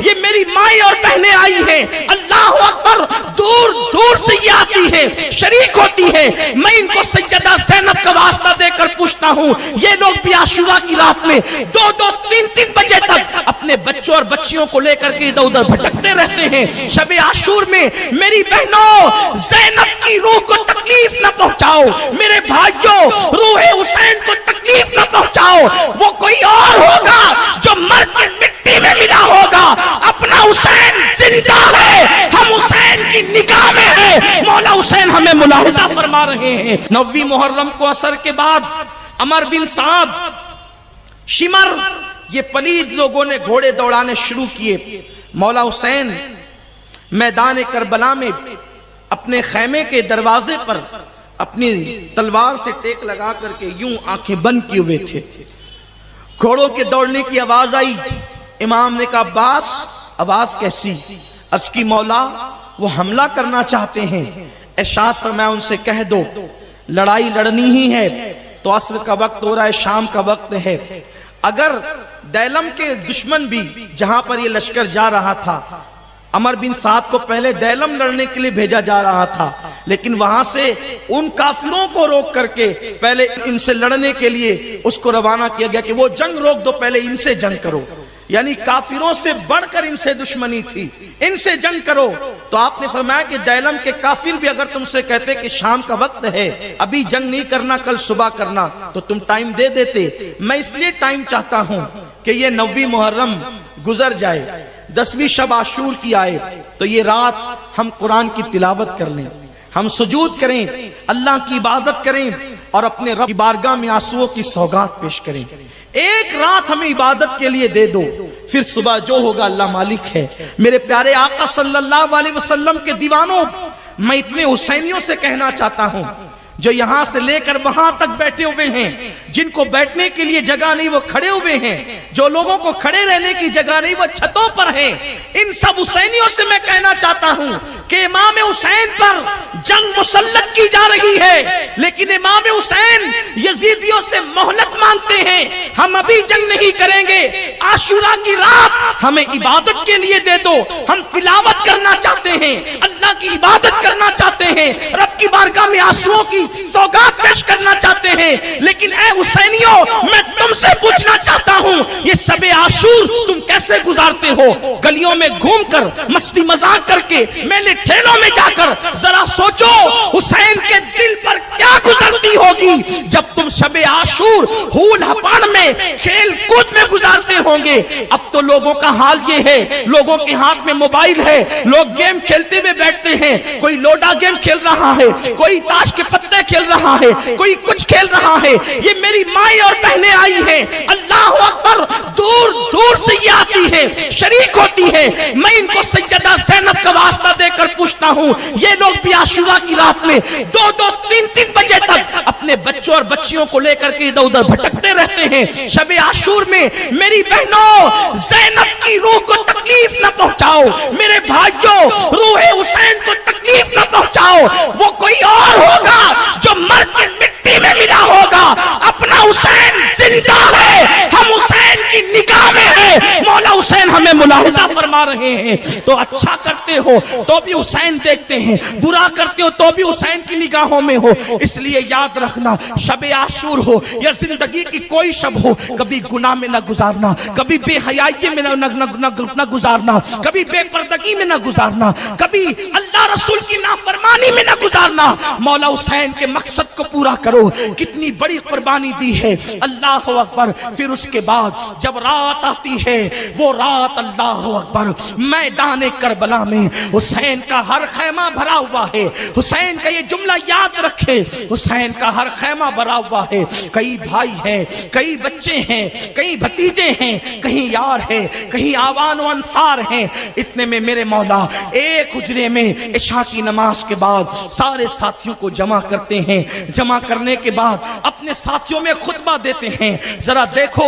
یہ میری مائیں اور بہنیں آئی ہیں، اللہ اکبر، دور دور سے یہ آتی ہے، شریک ہوتی ہے، میں ان کو سیدہ زینب کا واسطہ دے کر پوچھتا ہوں، یہ لوگ بھی عاشورہ کی رات میں 2-2 3-3 بجے تک اپنے بچوں اور بچیوں کو لے کر کے ادھر ادھر بھٹکتے رہتے ہیں۔ شب عاشور میں میری بہنوں، زینب کی روح کو تکلیف نہ پہنچاؤ، میرے بھائیوں، روح حسین کو تکلیف نہ پہنچاؤ، وہ کوئی اور ہوگا جو مر کے مٹی میں ملا ہوگا، اپنا حسین زندہ ہے، ہم حسین کی نگاہ میں ہیں، مولا حسین ہمیں ملاحظہ فرما رہے ہیں۔ 9 محرم کو عصر کے بعد عمر بن سعد، شمر، یہ پلید لوگوں نے گھوڑے دوڑانے شروع کیے۔ مولا حسین میدان کربلا میں اپنے خیمے کے دروازے پر اپنی تلوار سے ٹیک لگا کر کے یوں آنکھیں بند کیے ہوئے تھے۔ گھوڑوں کے دوڑنے کی آواز آئی، امام نے کہا عباس، آواز کیسی؟ عرض کی مولا وہ حملہ کرنا چاہتے ہیں۔ ارشاد فرمایا ان سے کہہ دو لڑائی لڑنی ہی ہے تو عصر کا وقت ہو رہا ہے، شام کا وقت ہے۔ اگر دیلم کے دشمن بھی جہاں پر یہ لشکر جا رہا تھا، عمر بن سعد کو پہلے دیلم لڑنے کے لیے بھیجا جا رہا تھا، لیکن وہاں سے ان کافروں کو روک کر کے پہلے ان سے لڑنے کے لیے اس کو روانہ کیا گیا کہ وہ جنگ روک دو، پہلے ان سے جنگ کرو، یعنی کافروں سے بڑھ کر ان سے دشمنی تھی، ان سے جنگ کرو۔ تو آپ نے فرمایا کہ دیلم کے کافر بھی اگر تم سے کہتے کہ شام کا وقت ہے، ابھی جنگ نہیں کرنا، کل صبح کرنا، تو تم ٹائم دے دیتے۔ میں اس لیے ٹائم چاہتا ہوں کہ یہ 9 محرم گزر جائے، 10ویں شب عاشور کی آئے، تو یہ رات ہم قرآن کی تلاوت کر لیں، ہم سجود کریں، اللہ کی عبادت کریں اور اپنے رب کی بارگاہ میں آنسوؤں کی سوگات پیش کریں۔ ایک رات ہمیں عبادت کے لیے دے دو، پھر صبح جو ہوگا اللہ مالک ہے۔ میرے پیارے آقا صلی اللہ علیہ وسلم کے دیوانوں، میں اتنے حسینیوں سے کہنا چاہتا ہوں جو یہاں سے لے کر وہاں تک بیٹھے ہوئے ہیں، جن کو بیٹھنے کے لیے جگہ نہیں وہ کھڑے ہوئے ہیں، جو لوگوں کو کھڑے رہنے کی جگہ نہیں وہ چھتوں پر ہیں، ان سب حسینیوں سے میں کہنا چاہتا ہوں کہ امام حسین پر جنگ مسلط کی جا رہی ہے، لیکن امام حسین یزیدیوں سے مہلت مانگتے ہیں، ہم ابھی جنگ نہیں کریں گے، عاشورہ کی رات ہمیں عبادت کے لیے دے دو، ہم تلاوت کرنا چاہتے ہیں، اللہ کی عبادت کرنا چاہتے ہیں، رب کی بارگاہ میں آنسوؤں کی سوگات پیش کرنا چاہتے ہیں۔ لیکن اے حسینیوں، میں تم سے پوچھنا چاہتا ہوں، یہ شب عاشور تم کیسے گزارتے ہو؟ گلیوں میں گھوم کر، مستی مذاق کر کے، میلے ٹھیلوں میں جا کر ذرا سوچو حسین کے دل پر کیا گزرتی ہوگی جب تم شب عاشور ہول ہپاڑ میں، کھیل کود میں گزارتے ہوں گے۔ اب تو لوگوں کا حال یہ ہے، لوگوں کے ہاتھ میں موبائل ہے، لوگ گیم کھیلتے ہوئے بیٹھتے ہیں، کوئی لوڈا گیم کھیل رہا ہے، کوئی تاش کے پتے کھیل رہا ہے، کوئی کچھ کھیل رہا ہے۔ یہ میری مائیں اور بہنیں آئی ہیں، اللہ اکبر، دور دور سے یہ آتی ہے، شریک ہوتی ہے، میں ان کو سیدہ زینب کا واسطہ دے کر پوچھتا ہوں، یہ لوگ بھی عاشورہ کی رات میں 2-2 3-3 بجے تک اپنے بچوں اور بچیوں کو لے کر کے ادھر ادھر بھٹکتے رہتے ہیں۔ شب عاشور میں میری بہنوں، زینب کی روح کو تکلیف نہ پہنچاؤ، میرے بھائیوں، روح حسین کو تکلیف نہ پہنچاؤ، وہ کوئی اور ہوگا جو مر کے مٹی میں ملا ہوگا، اپنا حسین زندہ ہے، ہم حسین کی نگاہ میں ہیں، مولا حسین ہمیں ملاحظہ فرما رہے ہیں۔ تو اچھا کرتے ہو تو بھی حسین دیکھتے ہیں، برا کرتے ہو تو بھی حسین کی نگاہوں میں ہو۔ اس لیے یاد رکھنا، شب عاشور ہو یا زندگی کی کوئی شب ہو، کبھی گناہ میں نہ گزارنا، کبھی بے حیائی میں نہ گزارنا، کبھی بے پردگی میں نہ گزارنا، کبھی اللہ رسول کی نافرمانی میں نہ گزارنا۔ مولا حسین کے مقصد کو پورا کرو۔ کتنی بڑی قربانی دی ہے، اللہ اکبر۔ پھر اس کے بعد جب رات آتی ہے، وہ رات اللہ اکبر، میدان کربلا میں حسین کا ہر خیمہ بھرا ہوا ہے۔ حسین کا یہ جملہ یاد رکھے، حسین کا ہر خیمہ بھرا ہوا ہے، کئی بھائی ہیں، کئی بچے ہیں، کئی بھتیجے ہیں، کہیں یار ہیں، کہیں آوان و انصار ہیں۔ اتنے میں میرے مولا ایک حجرے میں عشاء کی نماز کے بعد سارے ساتھیوں کو جمع کرتے ہیں، جمع کرنے کے بعد اپنے ساتھیوں میں خطبہ دیتے ہیں۔ ذرا دیکھو،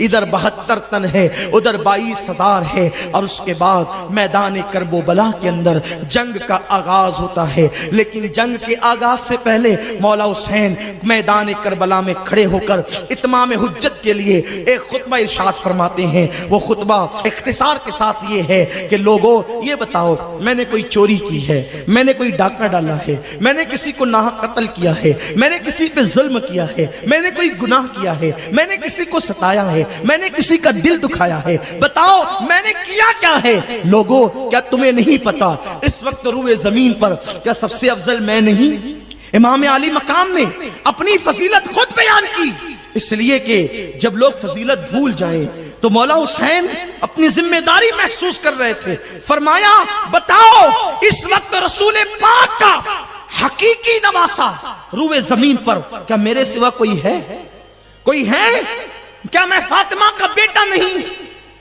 ادھر 72 تن ہے، ادھر 22,000 ہے، اور اس کے بعد میدان کرب و بلا کے اندر جنگ کا آغاز ہوتا ہے۔ لیکن جنگ کے آغاز سے پہلے مولا حسین میدان کربلا میں کھڑے ہو کر اتمام حجت کے لیے ایک خطبہ ارشاد فرماتے ہیں۔ وہ خطبہ اختصار کے ساتھ یہ ہے کہ لوگوں یہ بتاؤ، میں نے کوئی چوری کی ہے، میں نے کوئی ڈاکہ ڈالا ہے، میں نے کسی کو ناحق قتل کیا ہے، میں نے کسی پہ ظلم کیا ہے، میں نے کوئی گناہ کیا ہے، میں نے کسی کو ستایا ہے، میں نے کسی کا دل دکھایا ہے، بتاؤ میں نے کیا کیا ہے؟ لوگوں کیا تمہیں نہیں پتا اس وقت روئے زمین پر کیا سب سے افضل میں نہیں؟ امام علی مقام نے اپنی فضیلت خود بیان کی، اس لیے کہ جب لوگ فضیلت بھول جائیں تو مولا حسین اپنی ذمہ داری محسوس کر رہے تھے۔ فرمایا بتاؤ اس وقت رسول پاک کا حقیقی نواسا روئے زمین پر کیا میرے سوا کوئی ہے؟ کوئی ہے؟ کیا میں فاطمہ کا بیٹا نہیں؟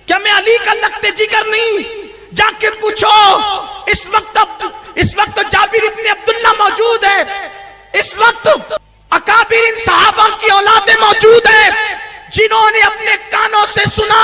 کیا میں علی کا لخت جگر نہیں؟ جا کے پوچھو، اس وقت جابر ابن عبداللہ موجود ہے، اس وقت اکابر ان صحابہ کی اولادیں موجود ہیں جنہوں نے اپنے کانوں سے سنا،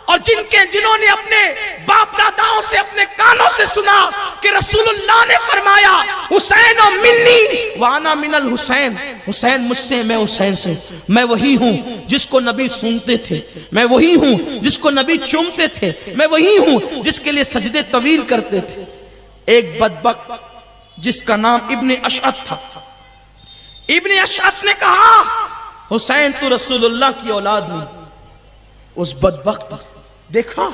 اور جنہوں نے اپنے باپ داداؤں سے اپنے کانوں سے سنا کہ رسول اللہ نے فرمایا حسین و منی وانا من الحسین، حسین مجھ سے، میں حسین سے، میں وہی ہوں جس کو نبی سنتے تھے، میں وہی ہوں جس کو نبی چومتے تھے، میں وہی ہوں جس کے لیے سجدے طویل کرتے تھے۔ ایک بدبخت جس کا نام ابن اشعث تھا، ابن اشعث نے کہا حسین تو رسول اللہ کی اولاد نہیں۔ اس بدبخت دیکھا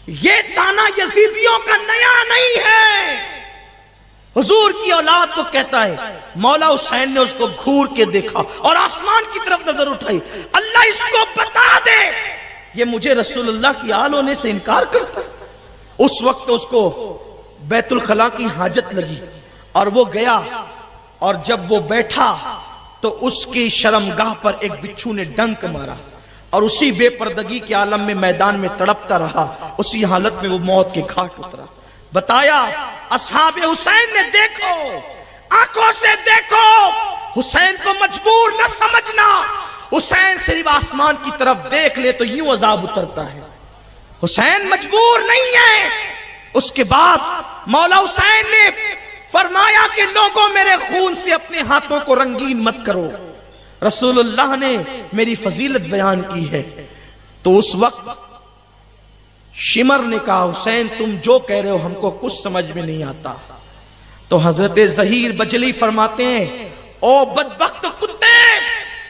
یہ تانا یزیدیوں کا نیا نہیں ہے، حضور کی اولاد کو کہتا ہے۔ مولا حسین نے اس کو گھور کے دیکھا اور آسمان کی طرف نظر اٹھائی، اللہ اس کو بتا دے یہ مجھے رسول اللہ کی آل ہونے سے انکار کرتا ہے۔ اس وقت اس کو بیت الخلا کی حاجت لگی اور وہ گیا، اور جب وہ بیٹھا تو اس کی شرمگاہ پر ایک بچھو نے ڈنک مارا، اور اسی بے پردگی کے عالم میں میدان میں تڑپتا رہا، اسی حالت میں وہ موت کے گھاٹ اترا۔ بتایا اصحاب حسین نے دیکھو، آنکھوں سے دیکھو، حسین کو مجبور نہ سمجھنا، حسین صرف آسمان کی طرف دیکھ لے تو یوں عذاب اترتا ہے، حسین مجبور نہیں ہے۔ اس کے بعد مولا حسین نے فرمایا کہ لوگوں میرے خون سے اپنے ہاتھوں کو رنگین مت کرو، رسول اللہ نے میری فضیلت بیان کی ہے۔ تو اس وقت شمر نے کہا حسین تم جو کہہ رہے ہو ہم کو کچھ سمجھ میں نہیں آتا۔ تو حضرت ظہیر بجلی فرماتے ہیں او بدبخت کتے،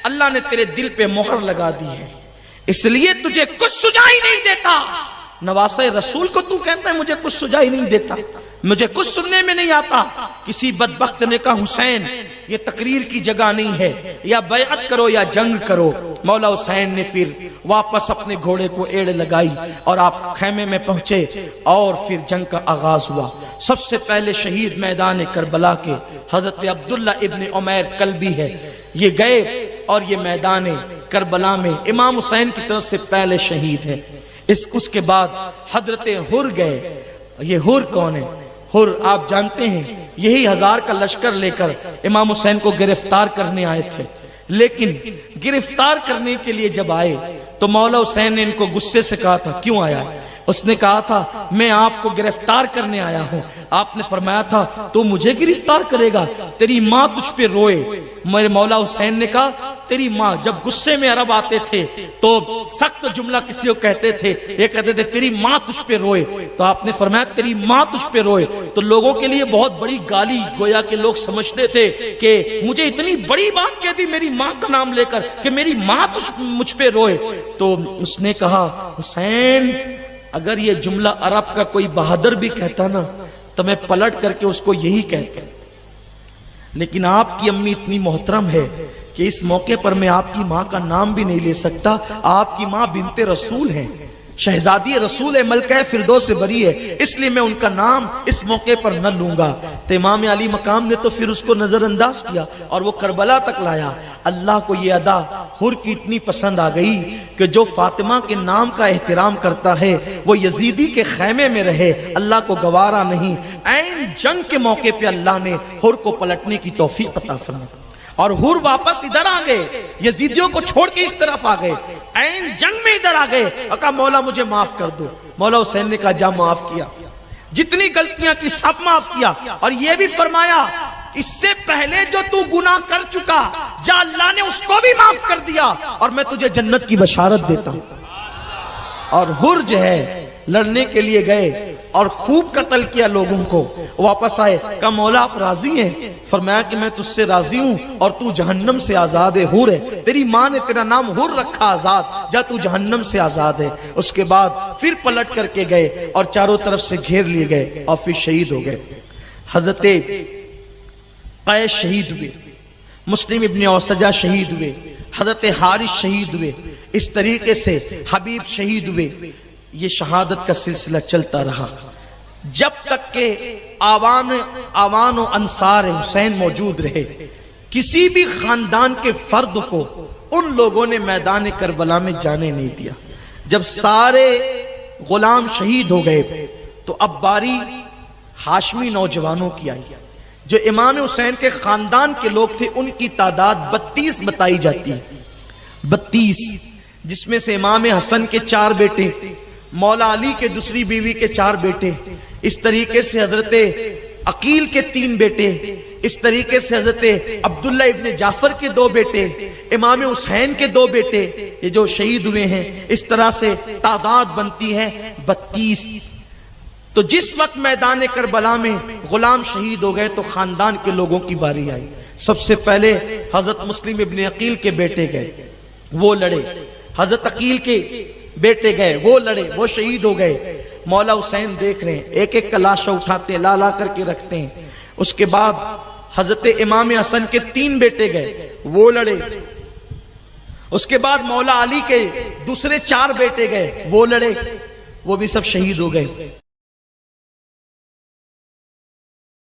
اللہ نے تیرے دل پہ مہر لگا دی ہے، اس لیے تجھے کچھ سجائی نہیں دیتا۔ نواسہ رسول کو تو کہتا ہے مجھے کچھ سجائی نہیں دیتا، مجھے کچھ سننے میں نہیں آتا۔ کسی بدبخت نے کہا حسین یہ تقریر کی جگہ نہیں ہے، یا بیعت کرو یا جنگ کرو۔ مولا حسین نے پھر واپس اپنے گھوڑے کو ایڑ لگائی اور آپ خیمے میں پہنچے، اور پھر جنگ کا آغاز ہوا۔ سب سے پہلے شہید میدان کربلا کے حضرت عبداللہ ابن عمیر کلبی ہے، یہ گئے اور یہ میدان کربلا میں امام حسین کی طرف سے پہلے شہید ہے۔ اس کے بعد حضرت حر گئے۔ یہ حر کون ہے؟ حر آپ جانتے ہیں یہی 1000 کا لشکر لے کر امام حسین کو گرفتار کرنے آئے تھے، لیکن گرفتار کرنے کے لیے جب آئے تو مولا حسین نے ان کو غصے سے کہا تھا کیوں آیا؟ اس نے کہا تھا میں آپ کو گرفتار کرنے آیا ہوں۔ آپ نے فرمایا تھا تو مجھے گرفتار کرے گا، تیری ماں تجھ پہ روئے۔ میرے مولا حسین نے کہا تیری ماں، جب غصے میں عرب آتے تھے تو سخت جملہ کسی کو کہتے تھے، یہ کہتے تھے تیری ماں تجھ پہ روئے، تو آپ نے فرمایا تیری ماں تجھ پہ روئے تو لوگوں کے لیے بہت بڑی گالی، گویا کہ لوگ سمجھتے تھے کہ مجھے اتنی بڑی بات کہہ دی میری ماں کا نام لے کر کہ میری ماں مجھ پہ روئے۔ تو اس نے کہا حسین اگر یہ جملہ عرب کا کوئی بہادر بھی کہتا نا تو میں پلٹ کر کے اس کو یہی کہتا، لیکن آپ کی امی اتنی محترم ہے کہ اس موقع پر میں آپ کی ماں کا نام بھی نہیں لے سکتا۔ آپ کی ماں بنت رسول ہیں، شہزادی رسول ہے، ملکہ فردوس سے بری ہے، اس لیے میں ان کا نام اس موقع پر نہ لوں گا۔ تو امام علی مقام نے تو پھر اس کو نظر انداز کیا اور وہ کربلا تک لایا۔ اللہ کو یہ ادا حر کی اتنی پسند آ گئی کہ جو فاطمہ کے نام کا احترام کرتا ہے وہ یزیدی کے خیمے میں رہے، اللہ کو گوارا نہیں۔ عین جنگ کے موقع پہ اللہ نے حر کو پلٹنے کی توفیق عطا فرمائی۔ اور حور واپس ادھر آ گئے، یزیدیوں کو چھوڑ کے اس طرف آ گئے، عین جنگ میں ادھر آ گئے اور کہا مولا مجھے معاف کر دو۔ مولا حسین نے کہا جا معاف کیا، جتنی غلطیاں کی سب معاف کیا، اور یہ بھی فرمایا اس سے پہلے جو تو گناہ کر چکا جا اللہ نے اس کو بھی معاف کر دیا اور میں تجھے جنت کی بشارت دیتا ہوں۔ اور حر جو ہے لڑنے کے لیے گئے اور خوب قتل کیا لوگوں کو، واپس آئے، کہا مولا آپ راضی ہیں؟ فرمایا کہ میں تجھ سے راضی ہوں اور تو جہنم سے آزاد ہے، حور ہے، تیری ماں نے تیرا نام حر رکھا آزاد، جا تو جہنم سے آزاد ہے۔ اس کے بعد پھر پلٹ کر کے گئے اور چاروں طرف سے گھیر لیے گئے اور پھر شہید ہو گئے۔ حضرت قیس شہید ہوئے، مسلم ابن اوسجہ شہید ہوئے، حضرت حارث شہید ہوئے، اس طریقے سے حبیب شہید ہوئے۔ یہ شہادت کا سلسلہ چلتا رہا جب تک کہ آوان و انصار حسین موجود رہے۔ کسی بھی خاندان کے فرد کو ان لوگوں نے میدان کربلا میں جانے نہیں دیا۔ جب سارے غلام شہید ہو گئے تو اب باری ہاشمی نوجوانوں کی آئی۔ جو امام حسین کے خاندان کے لوگ تھے ان کی تعداد 32 بتائی جاتی ہے، 32، جس میں سے امام حسن کے 4 بیٹے، مولا علی کے دوسری بیوی کے 4 بیٹے، اس طریقے سے حضرت عقیل کے 3 بیٹے، اس طریقے سے حضرت عبداللہ ابن جعفر کے 2 بیٹے، امام حسین کے 2 بیٹے، یہ جو شہید ہوئے ہیں، اس طرح سے تعداد بنتی ہے 32۔ تو جس وقت میدان کربلا میں غلام شہید ہو گئے تو خاندان کے لوگوں کی باری آئی۔ سب سے پہلے حضرت مسلم ابن عقیل کے بیٹے گئے، وہ لڑے، حضرت عقیل کے بیٹے گئے، وہ لڑے، وہ شہید ہو گئے۔ مولا حسین دیکھ رہے ہیں، ایک ایک کا لاشا اٹھاتے لا لا کر کے رکھتے ہیں۔ اس کے بعد حضرت امام حسن کے 3 بیٹے گئے، وہ لڑے۔ اس کے بعد مولا علی کے دوسرے 4 بیٹے گئے، وہ لڑے، وہ بھی سب شہید ہو گئے۔